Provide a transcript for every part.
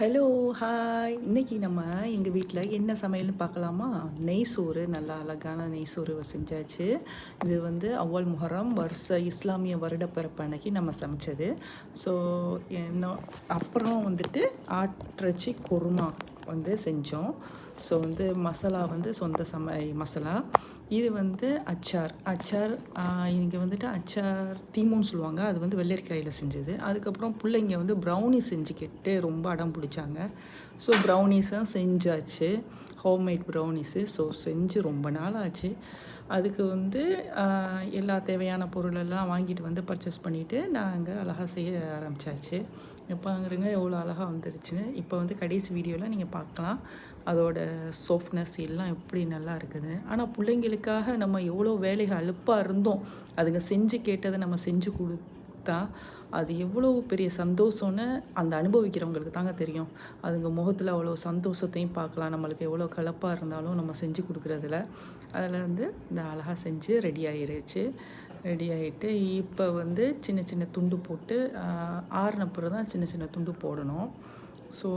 Hello, hi. இன்னைக்கு நம்ம எங்கள் வீட்டில் என்ன சமையல்னு பார்க்கலாமா? நெய் சோறு, நல்லா அழகான நெய் சோறு செஞ்சாச்சு. இது வந்து அவ்வல் முஹர்ரம் வருஷ இஸ்லாமிய வருடப்பிறப்பு அன்னைக்கு நம்ம சமைச்சது. ஸோ என்ன அப்புறம் வந்துட்டு ஆட்டிறைச்சி குருமா வந்து செஞ்சோம். ஸோ வந்து மசாலா வந்து சொந்த மசாலா. இது வந்து அச்சார் இங்கே வந்துட்டு அச்சார் தீமுன்னு சொல்லுவாங்க. அது வந்து வெள்ளரிக்காயில் செஞ்சது. அதுக்கப்புறம் பிள்ளைங்க வந்து ப்ரௌனி செஞ்சுக்கிட்டு ரொம்ப அடம் பிடிச்சாங்க. ஸோ ப்ரௌனீஸும் செஞ்சாச்சு. ஹோம்மேட் ப்ரௌனீஸு. ஸோ செஞ்சு ரொம்ப நாள் ஆச்சு. அதுக்கு வந்து எல்லா தேவையான பொருளெல்லாம் வாங்கிட்டு வந்து பர்ச்சேஸ் பண்ணிவிட்டு நாங்கள் அழகாக செய்ய ஆரம்பித்தாச்சு. பாருங்க எவ்வளோ அழகாக வந்துருச்சுன்னு. இப்போ வந்து கடைசி வீடியோவில் நீங்கள் பார்க்கலாம் அதோட சாஃப்ட்னஸ் எல்லாம் எப்படி நல்லா இருக்குது. ஆனால் பிள்ளைங்களுக்காக நம்ம எவ்வளோ வேலைகள் அலுப்பாக இருந்தோம், அதுங்க செஞ்சு கேட்டதை நம்ம செஞ்சு கொடுத்தா அது எவ்வளோ பெரிய சந்தோஷம்னு அந்த அனுபவிக்கிறவங்களுக்கு தாங்க தெரியும். அதுங்க முகத்தில் அவ்வளோ சந்தோஷத்தையும் பார்க்கலாம். நம்மளுக்கு எவ்வளோ கலப்பாக இருந்தாலும் நம்ம செஞ்சு கொடுக்குறதுல அதில் வந்து இந்த அழகாக செஞ்சு ரெடி ஆகிருச்சு. ரெடி ஆகிட்டு இப்போ வந்து சின்ன சின்ன துண்டு போட்டு ஆறுனப்புறம் தான் சின்ன சின்ன துண்டு போடணும். ஸோ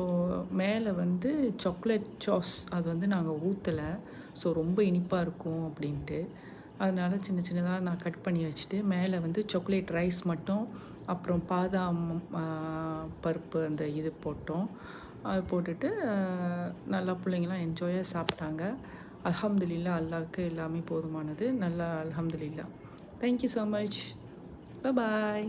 மேலே வந்து சாக்லேட் சாஸ் அது வந்து நாங்கள் ஊற்றலை. ஸோ ரொம்ப இனிப்பாக இருக்கும் அப்படின்ட்டு அதனால் சின்ன சின்னதாக நான் கட் பண்ணி வச்சுட்டு மேலே வந்து சாக்லேட் ரைஸ் மட்டும், அப்புறம் பாதாம் பருப்பு அந்த இது போட்டோம். அது போட்டுட்டு நல்லா பிள்ளைங்களாம் என்ஜாயாக சாப்பிட்டாங்க. அல்ஹம்துலில்லாஹ், அல்லாஹ்க்கு எல்லாமே போதுமானது. நல்லா அல்ஹம்துலில்லாஹ். Thank you so much. பாய்.